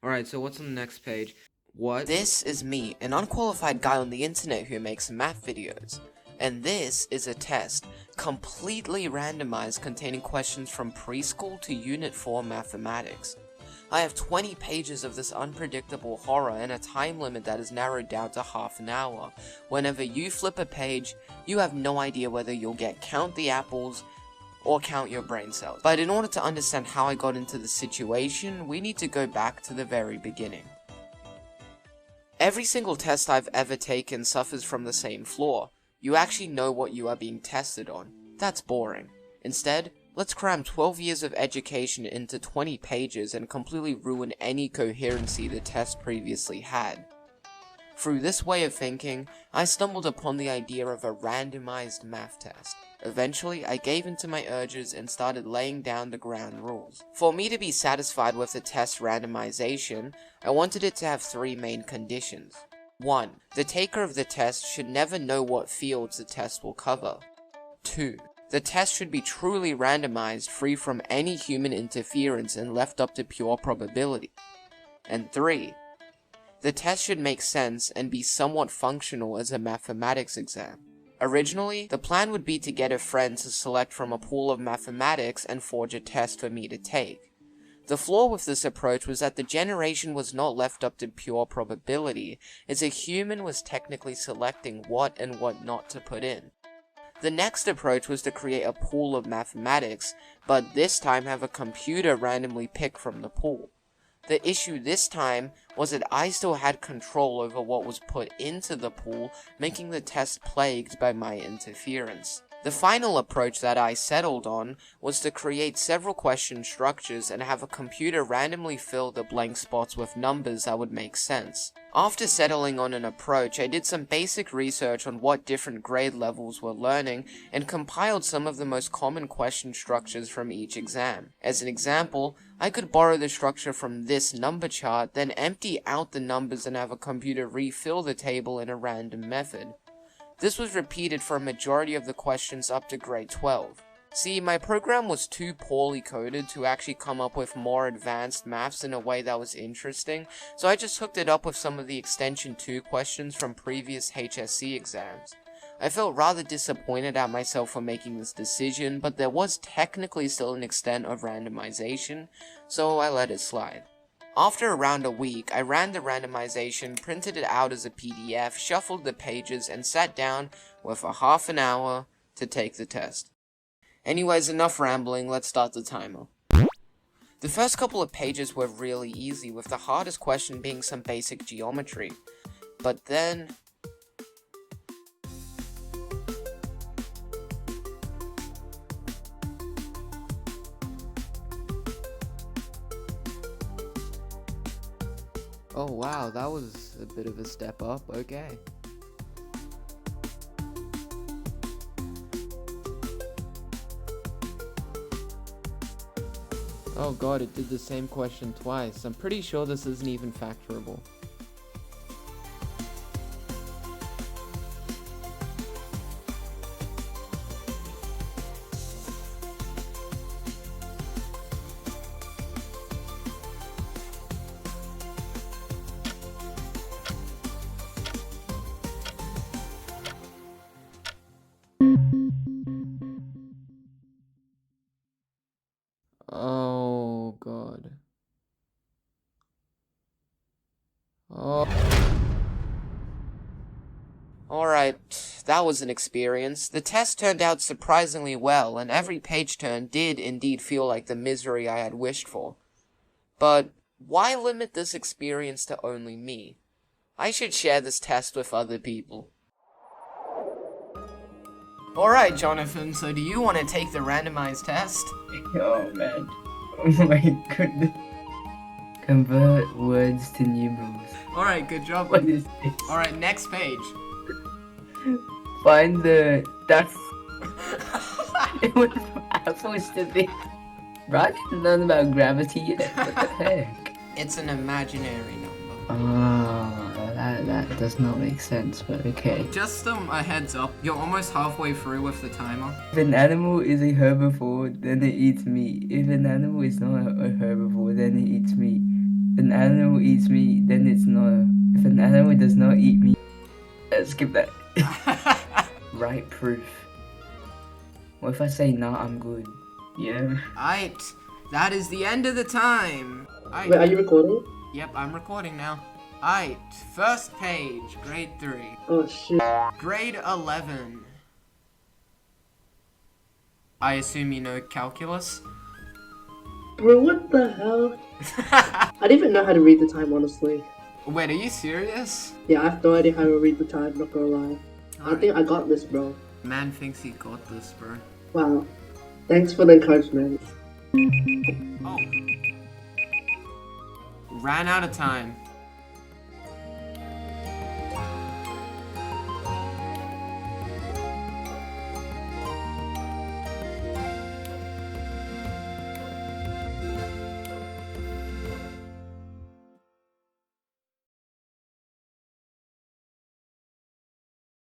Alright, so what's on the next page? What? This is me, an unqualified guy on the internet who makes math videos. And this is a test, completely randomized, containing questions from preschool to Unit 4 mathematics. I have 20 pages of this unpredictable horror and a time limit that is narrowed down to half an hour. Whenever you flip a page, you have no idea whether you'll get count the apples or count your brain cells. But in order to understand how I got into the situation, we need to go back to the very beginning. Every single test I've ever taken suffers from the same flaw. You actually know what you are being tested on. That's boring. Instead, let's cram 12 years of education into 20 pages and completely ruin any coherency the test previously had. Through this way of thinking, I stumbled upon the idea of a randomized math test. Eventually, I gave in to my urges and started laying down the ground rules. For me to be satisfied with the test randomization, I wanted it to have three main conditions. 1. The taker of the test should never know what fields the test will cover. 2. The test should be truly randomized, free from any human interference and left up to pure probability. And 3. The test should make sense and be somewhat functional as a mathematics exam. Originally, the plan would be to get a friend to select from a pool of mathematics and forge a test for me to take. The flaw with this approach was that the generation was not left up to pure probability, as a human was technically selecting what and what not to put in. The next approach was to create a pool of mathematics, but this time have a computer randomly pick from the pool. The issue this time was that I still had control over what was put into the pool, making the test plagued by my interference. The final approach that I settled on was to create several question structures and have a computer randomly fill the blank spots with numbers that would make sense. After settling on an approach, I did some basic research on what different grade levels were learning and compiled some of the most common question structures from each exam. As an example, I could borrow the structure from this number chart, then empty out the numbers and have a computer refill the table in a random method. This was repeated for a majority of the questions up to grade 12. See, my program was too poorly coded to actually come up with more advanced maths in a way that was interesting, so I just hooked it up with some of the Extension 2 questions from previous HSC exams. I felt rather disappointed at myself for making this decision, but there was technically still an extent of randomization, so I let it slide. After around a week, I ran the randomization, printed it out as a PDF, shuffled the pages, and sat down with a half an hour to take the test. Anyways, enough rambling, let's start the timer. The first couple of pages were really easy, with the hardest question being some basic geometry. But then... Oh wow, that was a bit of a step up, okay. Oh god, it did the same question twice. I'm pretty sure this isn't even factorable. Oh god. Oh. Alright, that was an experience. The test turned out surprisingly well, and every page turn did indeed feel like the misery I had wished for. But why limit this experience to only me? I should share this test with other people. Alright, Jonathan, so do you want to take the randomized test? Oh man. Oh my goodness. Convert words to numerals. Alright, good job. What is this? Alright, next page. Find the... That's... It was apples to be... Bro, I didn't learn about gravity yet. What the heck? It's an imaginary number. That does not make sense, but okay. Just a heads up, you're almost halfway through with the timer. If an animal is a herbivore, then it eats meat. If an animal is not a herbivore, then it eats meat. an animal eats me, then it's no. If an animal does not eat me, skip that. Right proof. What if I say nah, I'm good? Yeah. Alright, that is the end of the time. Wait, are you recording? Yep, I'm recording now. Alright, first page, grade 3. Oh shit. Grade 11. I assume you know calculus? Bro, what the hell? I didn't even know how to read the time, honestly. Wait, are you serious? Yeah, I have no idea how to read the time, not gonna lie. I think I got this, bro. Man thinks he got this, bro. Wow. Thanks for the encouragement. Oh. Ran out of time.